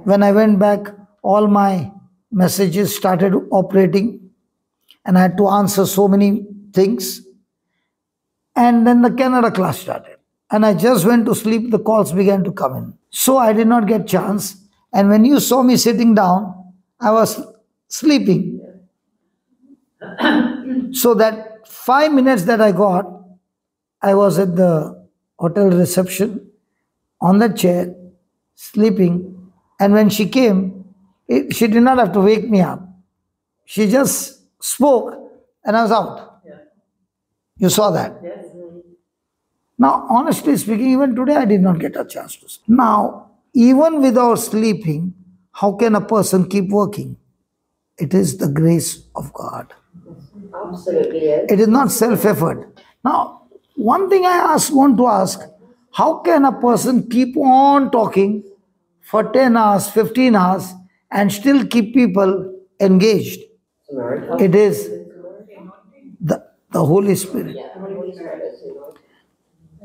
When I went back, all my messages started operating and I had to answer so many things. And then the Canada class started. And I just went to sleep, the calls began to come in. So I did not get chance. And when you saw me sitting down, I was sleeping. So that 5 minutes that I got, I was at the hotel reception on the chair, sleeping. And when she came, she did not have to wake me up. She just spoke and I was out. Yeah. You saw that? Yes. Now, honestly speaking, even today I did not get a chance to sleep. Now, even without sleeping, how can a person keep working? It is the grace of God.
Absolutely, yes.
It is not self-effort. Now, one thing I want to ask, how can a person keep on talking for 10 hours, 15 hours and still keep people engaged? It is the Holy Spirit.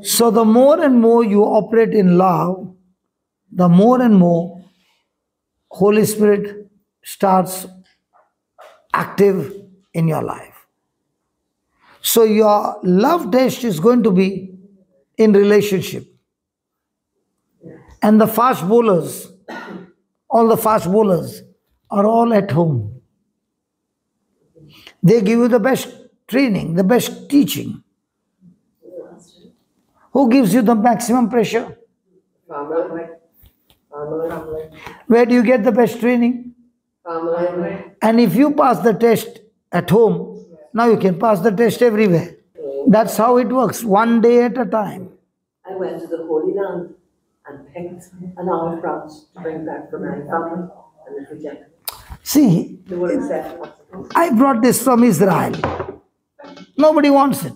So the more and more you operate in love, the more and more Holy Spirit starts active in your life. So your love test is going to be in relationship. And the fast bowlers, all the fast bowlers are all at home. They give you the best training, the best teaching. Who gives you the maximum pressure?
Family.
Where do you get the best training?
Family.
And if you pass the test at home, now you can pass the test everywhere. That's how it works, one day at a time.
I went to the Holy Land and picked an olive branch to bring back for my family, and it rejected.
See,
They wouldn't accept it.
I brought this from Israel. Nobody wants it.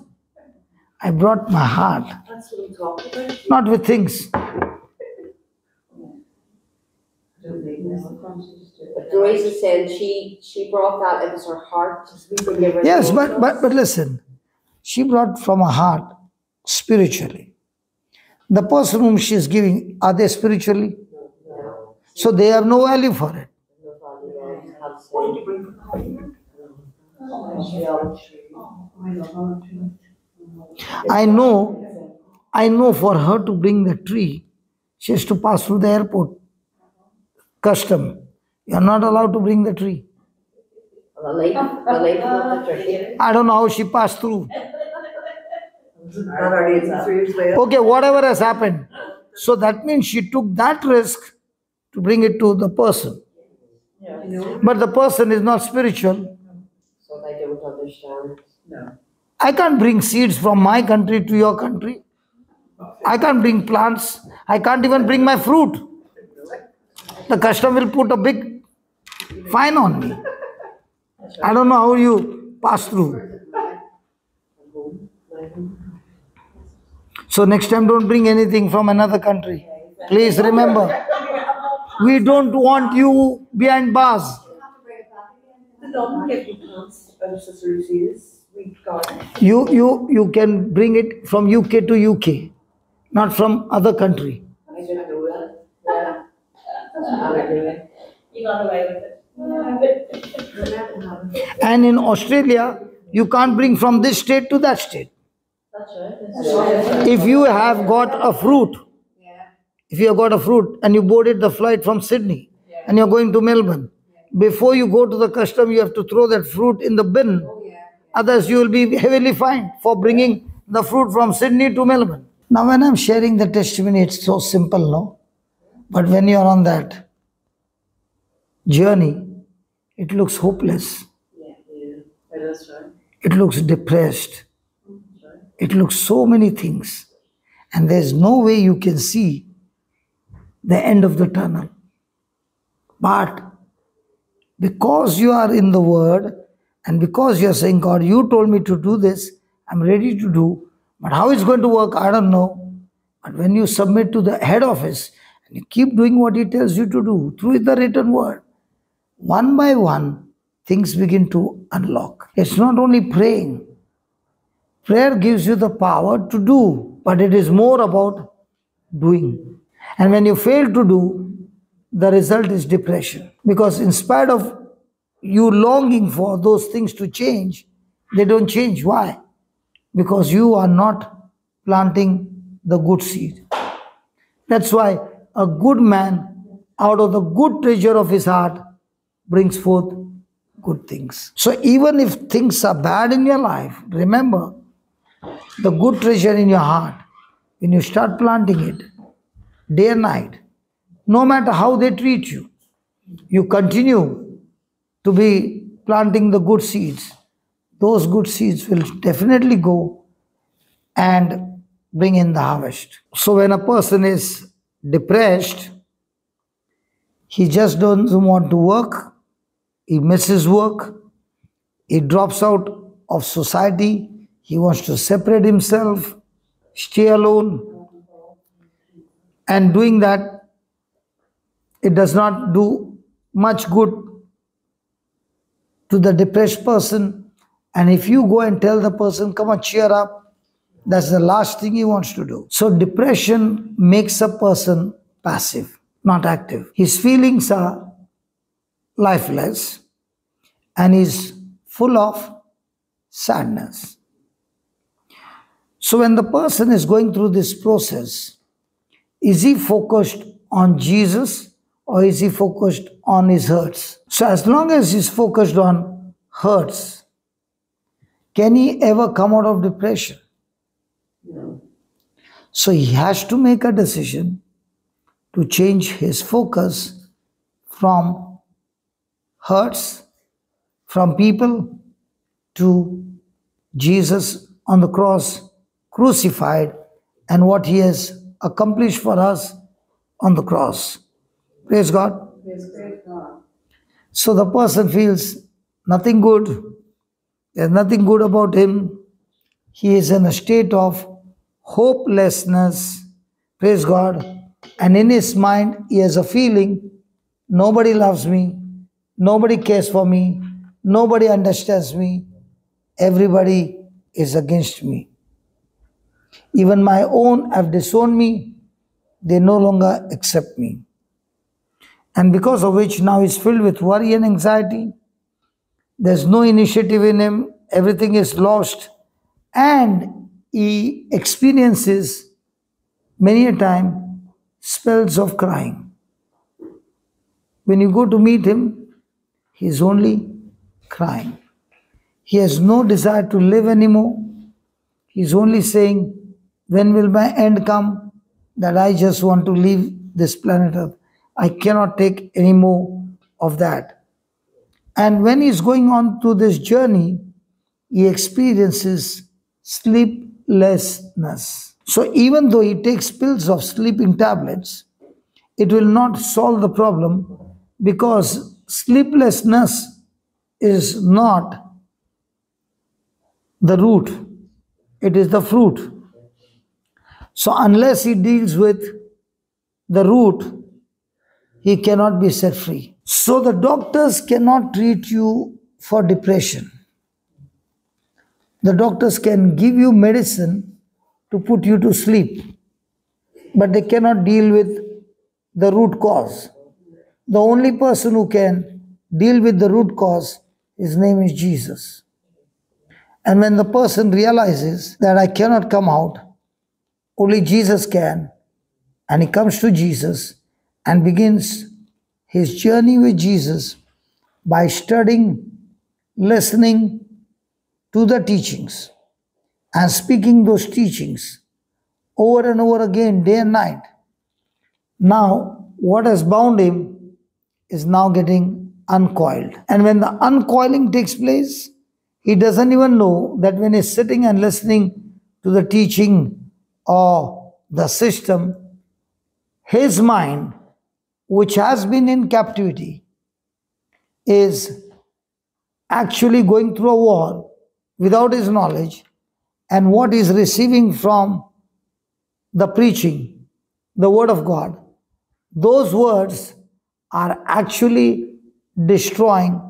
I brought my heart,
That's what I'm talking about.
not with things.
But Teresa said she brought that, it was her heart.
Yes, but listen, she brought from her heart spiritually. The person whom she is giving, are they spiritually?
No.
So they have no value for it. I know for her to bring the tree, She has to pass through the airport. Custom. You are not allowed to bring the tree.
The lady of the tree.
I don't know how she passed through.
And our lady through as well.
Okay, whatever has happened. So that means she took that risk to bring it to the person. But the person is not spiritual.
So they don't understand.
No.
I can't bring seeds from my country to your country. I can't bring plants. I can't even bring my fruit. The custom will put a big fine on me. I don't know how you pass through. So next time don't bring anything from another country. Please remember, we don't want you behind bars.
The Dublin get you plants out of Sister Lucia's wheat garden.
You can bring it from UK to UK, not from other country.
I didn't know that. Yeah.
You got away with it.
And in Australia, you can't bring from this state to that state.
That's right.
If you have got a fruit, if you have got a fruit and you boarded the flight from Sydney and you're going to Melbourne, before you go to the custom, you have to throw that fruit in the bin. Otherwise, you will be heavily fined for bringing the fruit from Sydney to Melbourne. Now, when I'm sharing the testimony, it's so simple, no? But when you're on that journey, it looks hopeless.
Yeah, that's right.
It looks depressed. It looks so many things. And there's no way you can see the end of the tunnel. But because you are in the Word and because you are saying, God, you told me to do this, I'm ready to do. But how it's going to work, I don't know. But when you submit to the head office and you keep doing what he tells you to do through the written word, one by one, things begin to unlock. It's not only praying. Prayer gives you the power to do, but it is more about doing. And when you fail to do, the result is depression. Because in spite of you longing for those things to change, they don't change. Why? Because you are not planting the good seed. That's why a good man, out of the good treasure of his heart, brings forth good things. So even if things are bad in your life, remember, the good treasure in your heart, when you start planting it, day and night, no matter how they treat you, you continue to be planting the good seeds. Those good seeds will definitely go and bring in the harvest. So when a person is depressed, he just doesn't want to work, he misses work, he drops out of society, he wants to separate himself, stay alone. And doing that, it does not do much good to the depressed person. And if you go and tell the person, come on, cheer up, that's the last thing he wants to do. So depression makes a person passive, not active. His feelings are lifeless and he's full of sadness. So when the person is going through this process, is he focused on Jesus or is he focused on his hurts? So as long as he's focused on hurts, can he ever come out of depression?
No.
So he has to make a decision to change his focus from hurts, from people, to Jesus on the cross, crucified, and what he has accomplished for us on the cross. Praise God.
Praise God.
So the person feels nothing good. There's nothing good about him. He is in a state of hopelessness. Praise God. And in his mind, he has a feeling, nobody loves me, nobody cares for me, nobody understands me, everybody is against me. Even my own have disowned me, they no longer accept me. And because of which now he's filled with worry and anxiety. There's no initiative in him, everything is lost, and he experiences many a time spells of crying. When you go to meet him, he is only crying. He has no desire to live anymore. He is only saying, when will my end come? That I just want to leave this planet Earth. I cannot take any more of that. And when he's going on to this journey, he experiences sleeplessness. So even though he takes pills of sleeping tablets, it will not solve the problem, because sleeplessness is not the root, it is the fruit. So unless he deals with the root, he cannot be set free. So the doctors cannot treat you for depression. The doctors can give you medicine to put you to sleep, but they cannot deal with the root cause. The only person who can deal with the root cause, his name is Jesus. And when the person realizes that I cannot come out, only Jesus can, and he comes to Jesus and begins his journey with Jesus by studying, listening to the teachings and speaking those teachings over and over again, day and night. Now, what has bound him is now getting uncoiled. And when the uncoiling takes place, he doesn't even know that when he's sitting and listening to the teaching or the system, his mind, which has been in captivity, is actually going through a wall without his knowledge, and what he's receiving from the preaching, the word of God, those words are actually destroying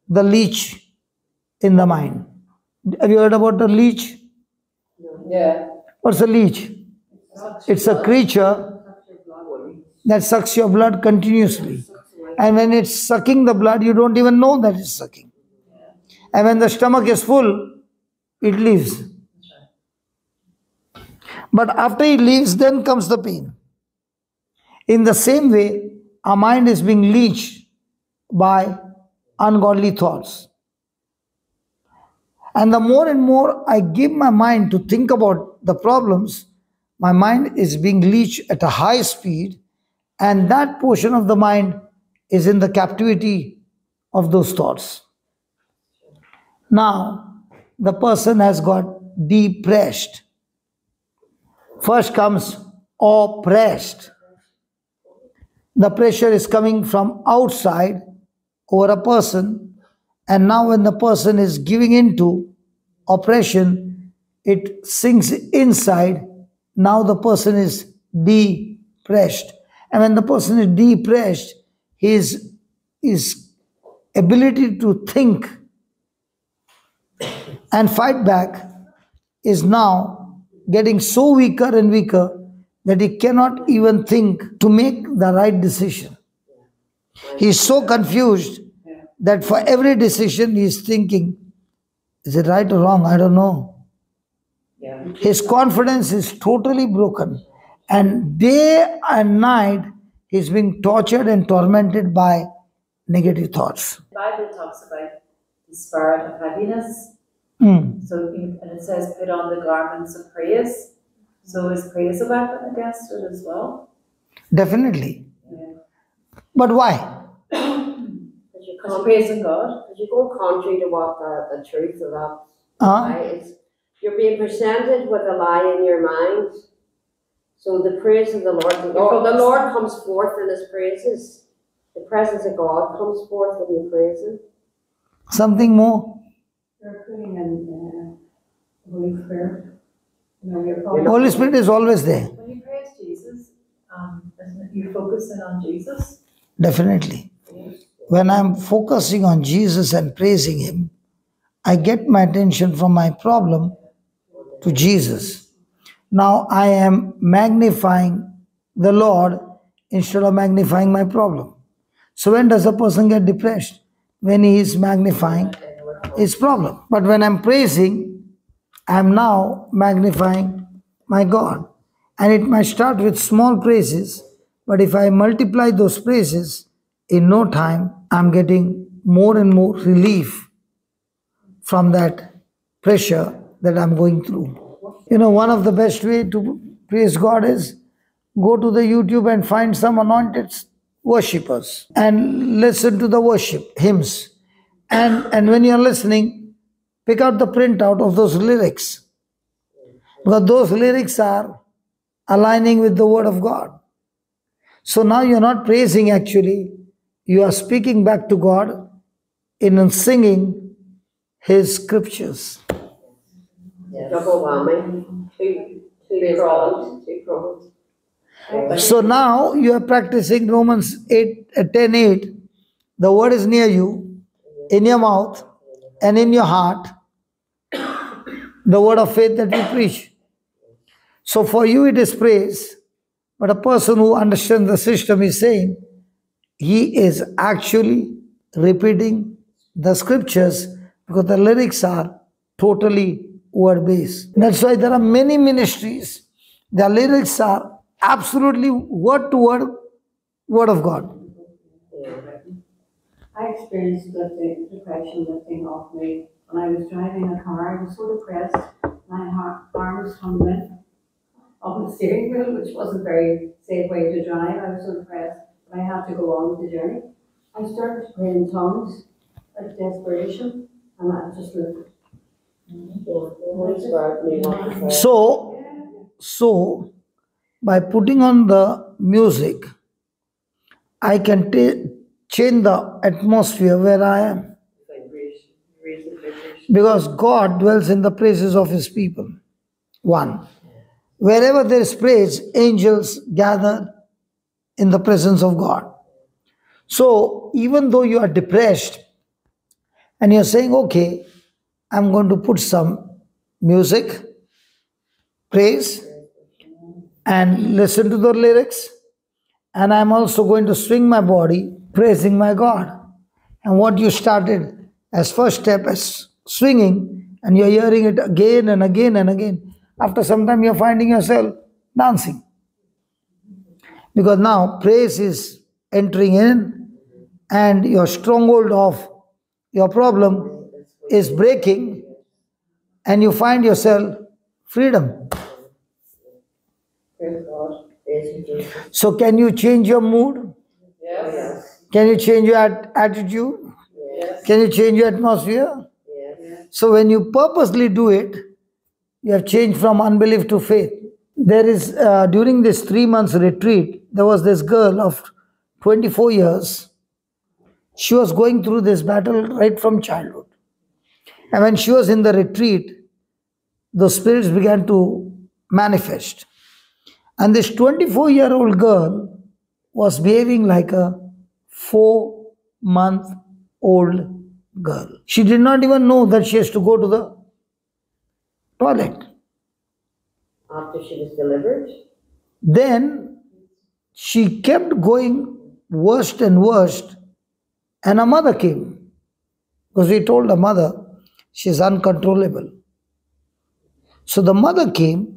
the leech in the mind. Have you heard about the leech?
Yeah.
What's a leech? It's a creature that sucks your blood continuously. And when it's sucking the blood, you don't even know that it's sucking. And when the stomach is full, it leaves. But after it leaves, then comes the pain. In the same way, our mind is being leached by ungodly thoughts. And the more and more I give my mind to think about the problems, my mind is being leached at a high speed, and that portion of the mind is in the captivity of those thoughts. Now, the person has got depressed. First comes oppressed. The pressure is coming from outside over a person, and now when the person is giving into oppression, it sinks inside. Now the person is depressed. And when the person is depressed, his ability to think and fight back is now getting so weaker and weaker that he cannot even think to make the right decision. He is so confused that for every decision he is thinking, is it right or wrong? I don't know. His confidence is totally broken. And day and night he's being tortured and tormented by negative thoughts.
The Bible talks about the spirit of heaviness. So, and it says, put on the garments of praise. So is praise a weapon against it as well?
Definitely.
Yeah.
But why?
Because praising God.
Because you go contrary to what the truth of that lie is. You're being presented with a lie in your mind. So the praise of the Lord, the Lord comes forth in his praises. The presence of God comes forth when you praise him.
Something more?
You're putting in Holy Spirit.
Holy Spirit is always there.
When you praise Jesus, isn't it you focusing on Jesus?
Definitely. When I'm focusing on Jesus and praising him, I get my attention from my problem to Jesus. Now I am magnifying the Lord instead of magnifying my problem. So when does a person get depressed? When he is magnifying his problem. But when I'm praising, I'm now magnifying my God. And it might start with small praises, but if I multiply those praises, in no time, I'm getting more and more relief from that pressure that I'm going through. One of the best way to praise God is go to the YouTube and find some anointed worshippers and listen to the worship hymns. And when you're listening, pick out the printout of those lyrics, because those lyrics are aligning with the word of God. So now you're not praising actually, you are speaking back to God in singing his scriptures.
Yes. Double whammy. Two prongs.
So now you are practicing Romans 10:8. The word is near you, in your mouth and in your heart, the word of faith that we preach. So for you it is praise, but a person who understands the system is saying he is actually repeating the scriptures, because the lyrics are totally word-based. That's why there are many ministries, the lyrics are absolutely word to word, word of God.
I experienced depression lifting off me when I was driving a car. I was so depressed, my arms hung limp on the steering wheel, which wasn't a very safe way to drive. I was so depressed, but I had to go on with the journey. I started to pray in tongues, like desperation, and I just lifted.
So by putting on the music, I can change the atmosphere where I am, because God dwells in the praises of his people. One, wherever there is praise, angels gather in the presence of God. So even though you are depressed and you're saying, okay, I'm going to put some music, praise, and listen to the lyrics, and I'm also going to swing my body praising my God. And what you started as first step as swinging, and you're hearing it again and again and again, after some time you're finding yourself dancing, because now praise is entering in and your stronghold of your problem is breaking, and you find yourself freedom. So can you change your mood?
Yes.
Can you change your attitude?
Yes.
Can you change your atmosphere?
Yes.
So when you purposely do it, you have changed from unbelief to faith. There is, during this 3 months retreat, there was this girl of 24 years. She was going through this battle right from childhood. And when she was in the retreat, the spirits began to manifest. And this 24-year-old girl was behaving like a 4-month-old girl. She did not even know that she has to go to the toilet.
After she was delivered?
Then she kept going worst and worst, and her mother came. Because we told her mother, she's uncontrollable. So the mother came,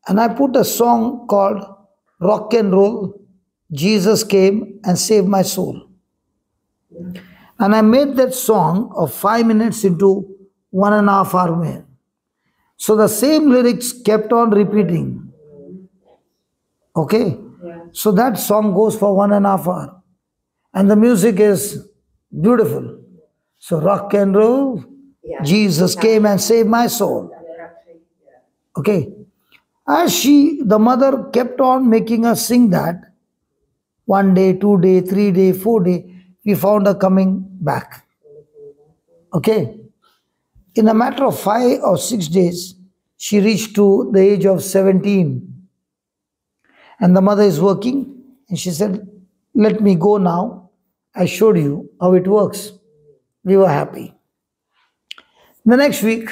and I put a song called Rock and Roll, Jesus Came and Saved My Soul. And I made that song of 5 minutes into 1.5 hour man. So the same lyrics kept on repeating. Okay?
Yeah.
So that song goes for 1.5 hour. And the music is beautiful. So rock and roll,
Yeah.
Jesus came and saved my soul. Okay? As the mother kept on making us sing that, 1 day, 2 day, 3 day, 4 day, we found her coming back. Okay? In a matter of 5 or 6 days, she reached to the age of 17. And the mother is working, and she said, let me go now. I showed you how it works. We were happy. The next week,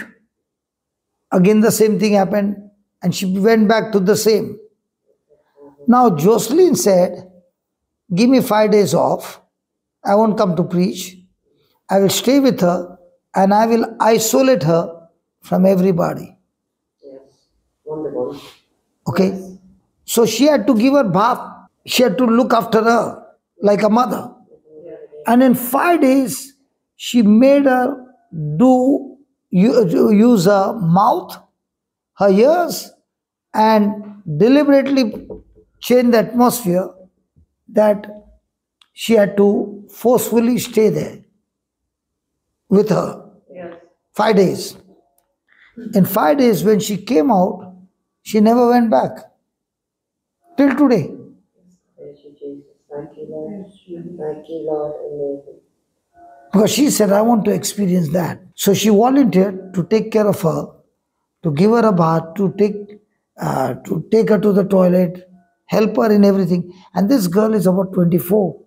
again the same thing happened, and she went back to the same. Now Jocelyn said, give me 5 days off. I won't come to preach. I will stay with her, and I will isolate her from everybody.
Yes. Wonderful.
Okay?
Yes.
So she had to give her bath. She had to look after her like a mother. And in 5 days, she made her use her mouth, her ears, and deliberately change the atmosphere that she had to forcefully stay there with her.
Yes.
5 days. In 5 days, when she came out, she never went back. Till today.
Praise you, Jesus. Thank you, Lord. Thank you, Lord. Amazing.
Because she said, I want to experience that. So she volunteered to take care of her, to give her a bath, to take her to the toilet, help her in everything. And this girl is about 24.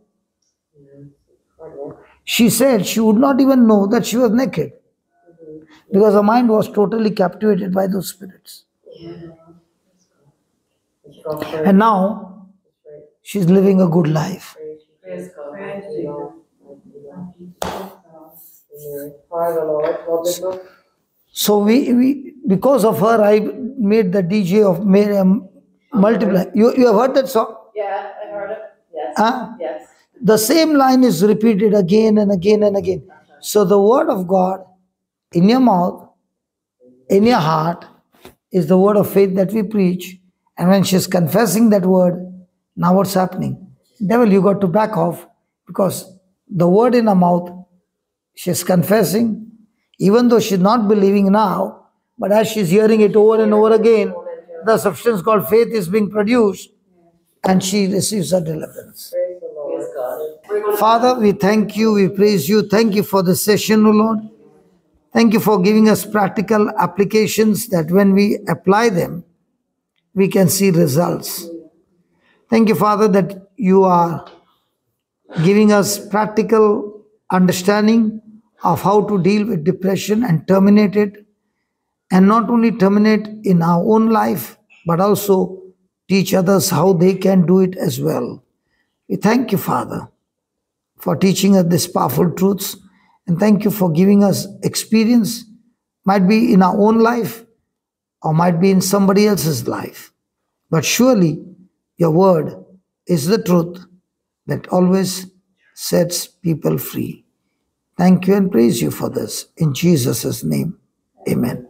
She said she would not even know that she was naked because her mind was totally captivated by those spirits. And now she's living a good life.
Praise God. Thank you, Lord. Praise the Lord. Wonderful.
So we because of her, I made the DJ of Multiply. You have heard that song?
Yeah, I heard it. Yes. Yes.
The same line is repeated again and again and again. So the word of God in your mouth, in your heart, is the word of faith that we preach. And when she's confessing that word, now what's happening? Devil, you got to back off, because the word in her mouth, she's confessing, even though she's not believing now, but as she's hearing it over and over again, the substance called faith is being produced, and she receives her deliverance.
Praise the Lord. Praise God.
Father, we thank you, we praise you. Thank you for this session, O Lord. Thank you for giving us practical applications that when we apply them, we can see results. Thank you, Father, that you are giving us practical understanding of how to deal with depression and terminate it, and not only terminate in our own life, but also teach others how they can do it as well. We thank you, Father, for teaching us these powerful truths, and thank you for giving us experience, might be in our own life or might be in somebody else's life. But surely your word is the truth that always sets people free. Thank you and praise you for this. In Jesus' name, amen.